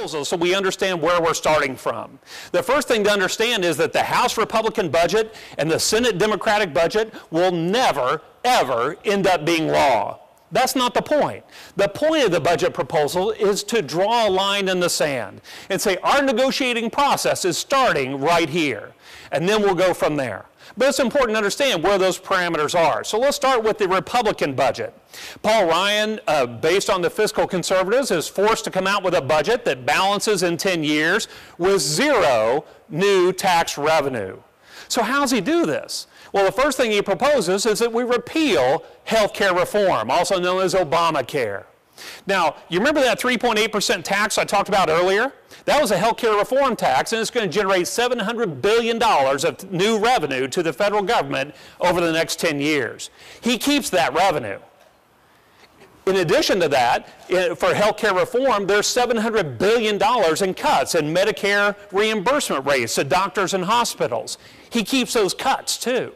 proposal so we understand where we're starting from. The first thing to understand is that the House Republican budget and the Senate Democratic budget will never, ever end up being law. That's not the point. The point of the budget proposal is to draw a line in the sand and say our negotiating process is starting right here, and then we'll go from there. But it's important to understand where those parameters are. So let's start with the Republican budget. Paul Ryan, based on the fiscal conservatives, is forced to come out with a budget that balances in 10 years with zero new tax revenue. So how does he do this? Well, the first thing he proposes is that we repeal health care reform, also known as Obamacare. Now, you remember that 3.8% tax I talked about earlier? That was a health care reform tax, and it's going to generate $700 billion of new revenue to the federal government over the next 10 years. He keeps that revenue. In addition to that, for health care reform, there's $700 billion in cuts in Medicare reimbursement rates to doctors and hospitals. He keeps those cuts too.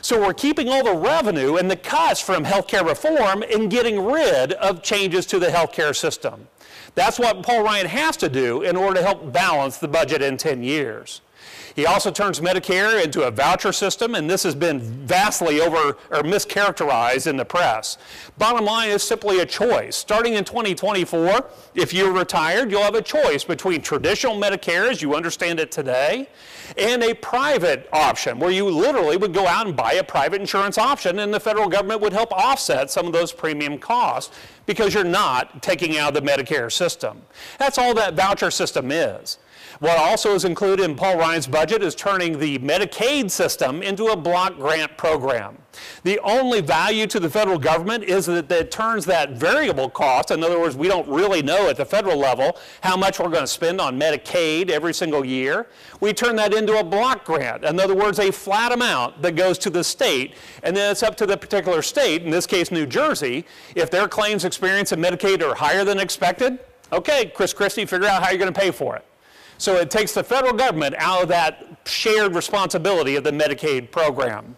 So we're keeping all the revenue and the cuts from health care reform and getting rid of changes to the health care system. That's what Paul Ryan has to do in order to help balance the budget in 10 years. He also turns Medicare into a voucher system, and this has been vastly mischaracterized in the press. Bottom line is simply a choice. Starting in 2024, if you're retired, you'll have a choice between traditional Medicare, as you understand it today, and a private option, where you literally would go out and buy a private insurance option, and the federal government would help offset some of those premium costs because you're not taking out the Medicare system. That's all that voucher system is. What also is included in Paul Ryan's budget is turning the Medicaid system into a block grant program. The only value to the federal government is that it turns that variable cost, in other words, we don't really know at the federal level how much we're going to spend on Medicaid every single year. We turn that into a block grant, in other words, a flat amount that goes to the state, and then it's up to the particular state, in this case New Jersey, if their claims experience in Medicaid are higher than expected, okay, Chris Christie, figure out how you're going to pay for it. So it takes the federal government out of that shared responsibility of the Medicaid program.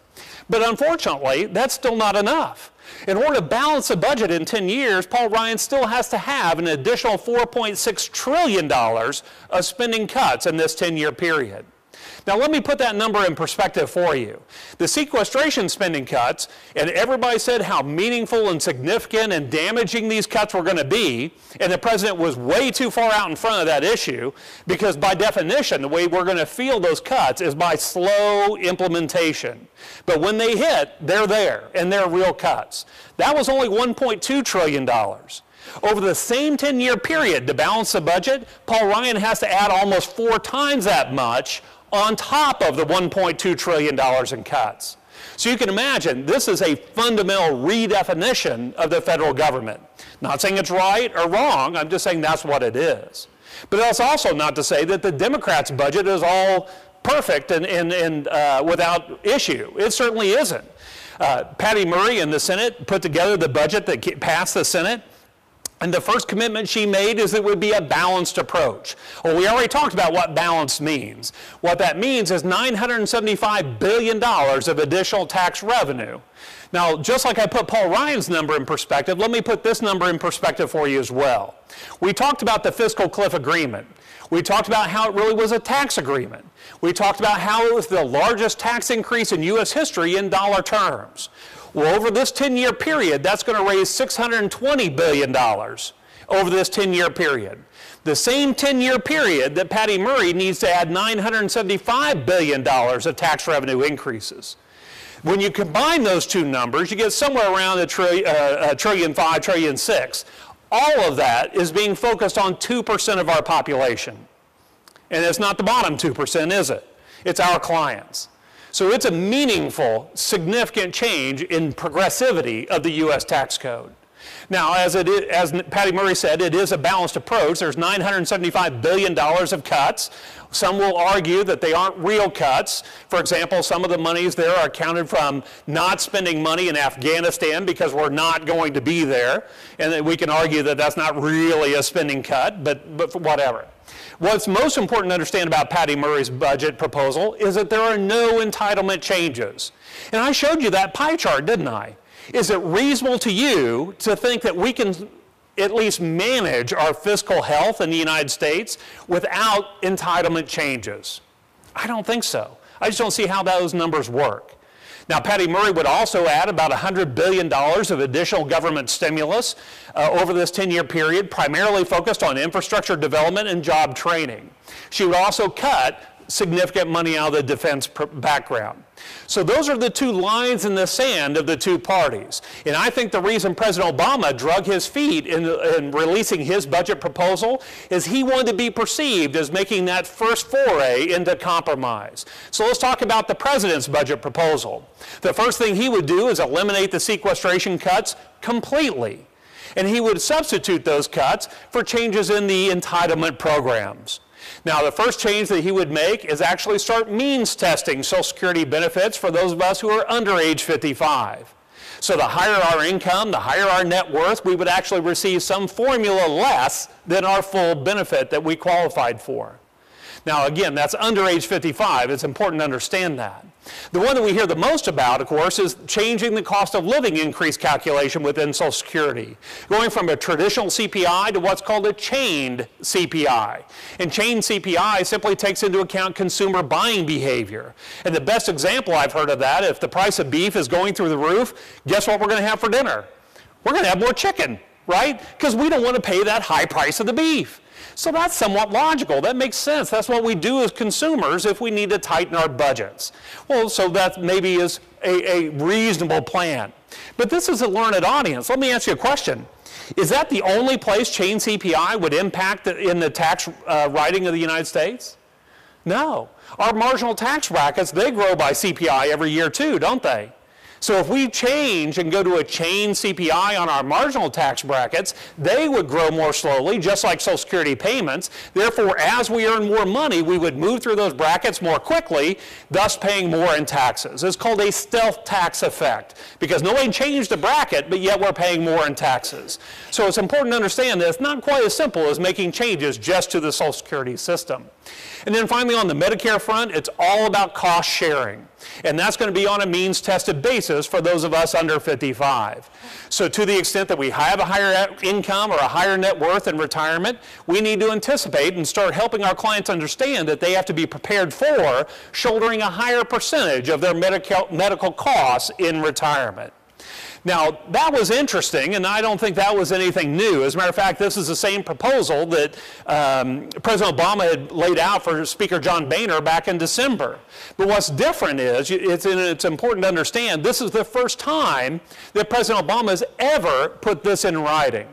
But unfortunately, that's still not enough. In order to balance the budget in 10 years, Paul Ryan still has to have an additional $4.6 trillion of spending cuts in this 10-year period. Now let me put that number in perspective for you. The sequestration spending cuts, and everybody said how meaningful and significant and damaging these cuts were going to be, and the president was way too far out in front of that issue, because by definition, the way we're going to feel those cuts is by slow implementation. But when they hit, they're there, and they're real cuts. That was only $1.2 trillion. Over the same 10-year period, to balance the budget, Paul Ryan has to add almost 4 times that much on top of the $1.2 trillion in cuts. So you can imagine this is a fundamental redefinition of the federal government. Not saying it's right or wrong, I'm just saying that's what it is. But that's also not to say that the Democrats' budget is all perfect and without issue. It certainly isn't. Patty Murray in the Senate put together the budget that passed the Senate. And the first commitment she made is it would be a balanced approach. Well, we already talked about what balanced means. What that means is $975 billion of additional tax revenue. Now, just like I put Paul Ryan's number in perspective, let me put this number in perspective for you as well. We talked about the fiscal cliff agreement. We talked about how it really was a tax agreement. We talked about how it was the largest tax increase in U.S. history in dollar terms. Well, over this 10-year period, that's going to raise $620 billion over this 10-year period. The same 10-year period that Patty Murray needs to add $975 billion of tax revenue increases. When you combine those two numbers, you get somewhere around $1.5 trillion, $1.6 trillion. All of that is being focused on 2% of our population. And it's not the bottom 2%, is it? It's our clients. So it's a meaningful, significant change in progressivity of the U.S. tax code. Now, as Patty Murray said, it is a balanced approach. There's $975 billion of cuts. Some will argue that they aren't real cuts. For example, some of the monies there are accounted from not spending money in Afghanistan because we're not going to be there. And we can argue that that's not really a spending cut, but whatever. What's most important to understand about Patty Murray's budget proposal is that there are no entitlement changes. And I showed you that pie chart, didn't I? Is it reasonable to you to think that we can at least manage our fiscal health in the United States without entitlement changes? I don't think so. I just don't see how those numbers work. Now, Patty Murray would also add about $100 billion of additional government stimulus over this 10-year period, primarily focused on infrastructure development and job training. She would also cut significant money out of the defense background. So those are the two lines in the sand of the two parties. And I think the reason President Obama drug his feet in releasing his budget proposal is he wanted to be perceived as making that first foray into compromise. So let's talk about the president's budget proposal. The first thing he would do is eliminate the sequestration cuts completely. And he would substitute those cuts for changes in the entitlement programs. Now, the first change that he would make is actually start means testing Social Security benefits for those of us who are under age 55. So the higher our income, the higher our net worth, we would actually receive some formula less than our full benefit that we qualified for. Now, again, that's under age 55. It's important to understand that. The one that we hear the most about, of course, is changing the cost of living increase calculation within Social Security, going from a traditional CPI to what's called a chained CPI. And chained CPI simply takes into account consumer buying behavior. And the best example I've heard of that, if the price of beef is going through the roof, guess what we're going to have for dinner? We're going to have more chicken, right? Because we don't want to pay that high price of the beef. So that's somewhat logical. That makes sense. That's what we do as consumers if we need to tighten our budgets. Well, so that maybe is a reasonable plan. But this is a learned audience. Let me ask you a question. Is that the only place chain CPI would impact in the tax writing of the United States? No. Our marginal tax brackets, they grow by CPI every year too, don't they? So if we change and go to a chain CPI on our marginal tax brackets, they would grow more slowly, just like Social Security payments. Therefore, as we earn more money, we would move through those brackets more quickly, thus paying more in taxes. It's called a stealth tax effect, because nobody changed the bracket, but yet we're paying more in taxes. So it's important to understand that it's not quite as simple as making changes just to the Social Security system. And then finally, on the Medicare front, it's all about cost sharing. And that's going to be on a means-tested basis for those of us under 55. So to the extent that we have a higher income or a higher net worth in retirement, we need to anticipate and start helping our clients understand that they have to be prepared for shouldering a higher percentage of their medical costs in retirement. Now, that was interesting, and I don't think that was anything new. As a matter of fact, this is the same proposal that President Obama had laid out for Speaker John Boehner back in December. But what's different is, it's important to understand, this is the first time that President Obama has ever put this in writing.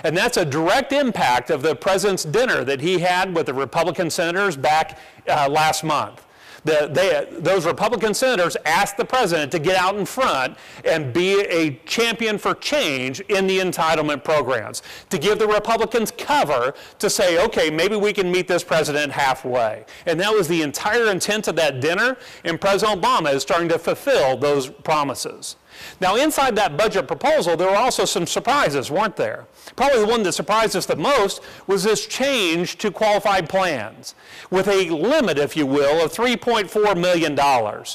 And that's a direct impact of the president's dinner that he had with the Republican senators back last month. Those Republican senators asked the president to get out in front and be a champion for change in the entitlement programs, to give the Republicans cover to say, okay, maybe we can meet this president halfway. And that was the entire intent of that dinner, and President Obama is starting to fulfill those promises. Now, inside that budget proposal, there were also some surprises, weren't there? Probably the one that surprised us the most was this change to qualified plans with a limit, if you will, of $3.4 million. And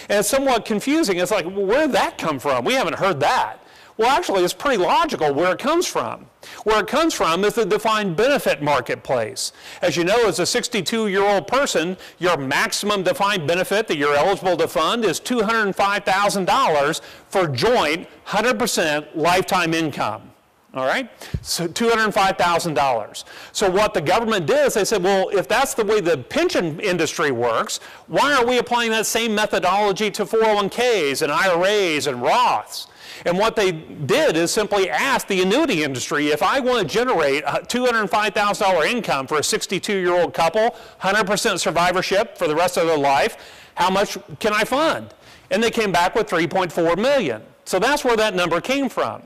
it's somewhat confusing. It's like, well, where did that come from? We haven't heard that. Well, actually, it's pretty logical where it comes from. Where it comes from is the defined benefit marketplace. As you know, as a 62-year-old person, your maximum defined benefit that you're eligible to fund is $205,000 for joint 100% lifetime income. All right? So $205,000. So what the government did is they said, well, if that's the way the pension industry works, why are we applying that same methodology to 401ks and IRAs and Roths? And what they did is simply ask the annuity industry, if I want to generate a $205,000 income for a 62-year-old couple, 100% survivorship for the rest of their life, how much can I fund? And they came back with $3.4 million. So that's where that number came from.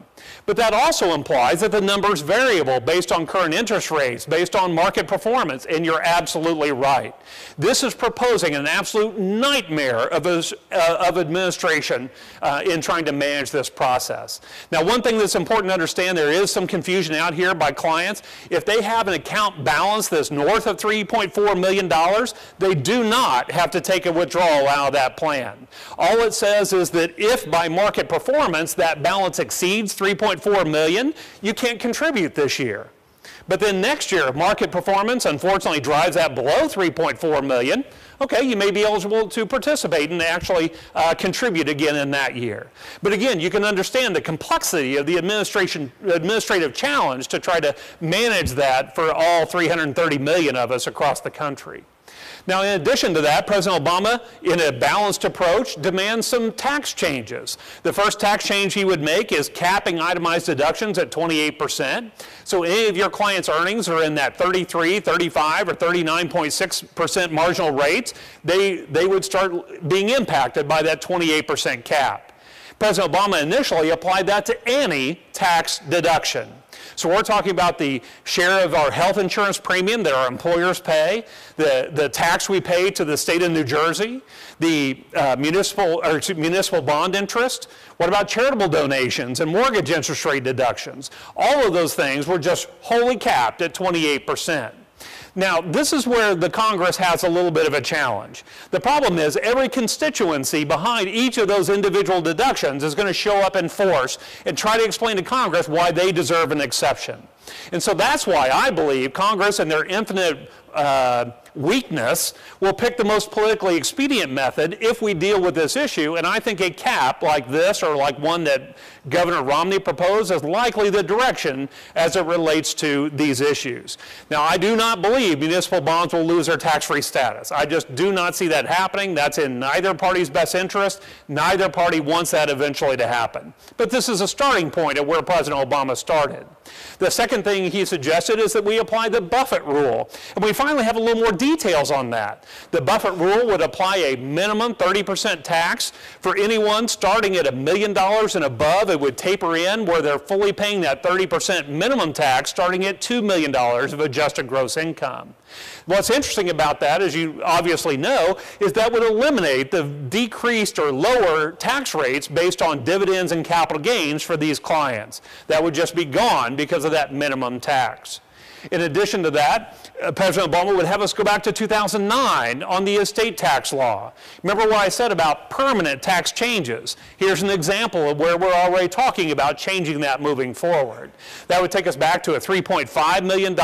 But that also implies that the number is variable based on current interest rates, based on market performance, and you're absolutely right. This is proposing an absolute nightmare of administration in trying to manage this process. Now, one thing that's important to understand, there is some confusion out here by clients. If they have an account balance that's north of $3.4 million, they do not have to take a withdrawal out of that plan. All it says is that if by market performance that balance exceeds $3.4 million, you can't contribute this year. But then next year, if market performance unfortunately drives that below $3.4 million, okay, you may be eligible to participate and actually contribute again in that year. But again, you can understand the complexity of the administrative challenge to try to manage that for all 330 million of us across the country. Now, in addition to that, President Obama, in a balanced approach, demands some tax changes. The first tax change he would make is capping itemized deductions at 28%. So any of your clients' earnings are in that 33, 35, or 39.6% marginal rates, they would start being impacted by that 28% cap. President Obama initially applied that to any tax deduction. So we're talking about the share of our health insurance premium that our employers pay, the tax we pay to the state of New Jersey, the municipal bond interest. What about charitable donations and mortgage interest rate deductions? All of those things were just wholly capped at 28%. Now, this is where the Congress has a little bit of a challenge. The problem is every constituency behind each of those individual deductions is going to show up in force and try to explain to Congress why they deserve an exception. And so that's why I believe Congress, in their infinite weakness, will pick the most politically expedient method if we deal with this issue. And I think a cap like this, or like one that Governor Romney proposed, is likely the direction as it relates to these issues. Now, I do not believe municipal bonds will lose their tax-free status. I just do not see that happening. That's in neither party's best interest. Neither party wants that eventually to happen. But this is a starting point at where President Obama started. The second thing he suggested is that we apply the Buffett rule. And we finally have a little more details on that. The Buffett rule would apply a minimum 30% tax for anyone starting at $1 million and above. It would taper in where they're fully paying that 30% minimum tax starting at $2 million of adjusted gross income. What's interesting about that, as you obviously know, is that would eliminate the decreased or lower tax rates based on dividends and capital gains for these clients. That would just be gone because of that minimum tax. In addition to that, President Obama would have us go back to 2009 on the estate tax law. Remember what I said about permanent tax changes? Here's an example of where we're already talking about changing that moving forward. That would take us back to a $3.5 million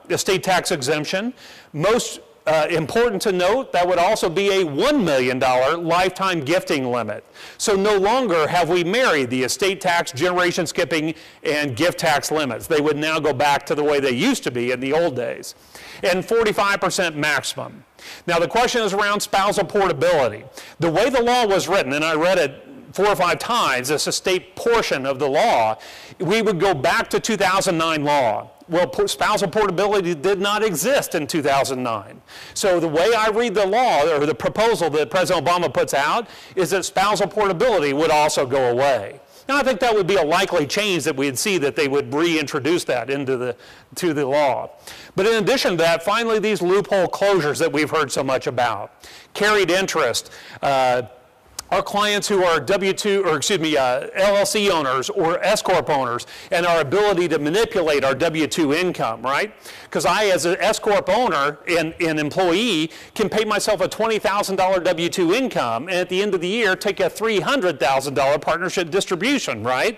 estate tax exemption. Most important to note, that would also be a $1 million lifetime gifting limit. So no longer have we married the estate tax, generation skipping, and gift tax limits. They would now go back to the way they used to be in the old days. And 45% maximum. Now the question is around spousal portability. The way the law was written, and I read it 4 or 5 times, this estate portion of the law, we would go back to 2009 law. Well, spousal portability did not exist in 2009. So the way I read the law, or the proposal that President Obama puts out, is that spousal portability would also go away. Now, I think that would be a likely change that we'd see, that they would reintroduce that into the law. But in addition to that, finally, these loophole closures that we've heard so much about. Carried interest. Our clients who are LLC owners or S-Corp owners, and our ability to manipulate our W-2 income, right? Because I, as an S-Corp owner and employee, can pay myself a $20,000 W-2 income, and at the end of the year, take a $300,000 partnership distribution, right?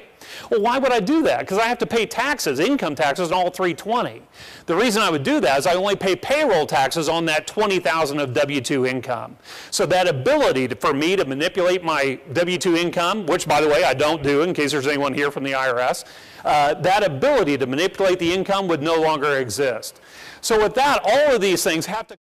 Well, why would I do that? Because I have to pay taxes, income taxes, on all 320. The reason I would do that is I only pay payroll taxes on that $20,000 of W-2 income. So that ability for me to manipulate my W-2 income, which, by the way, I don't do in case there's anyone here from the IRS, that ability to manipulate the income would no longer exist. So with that, all of these things have to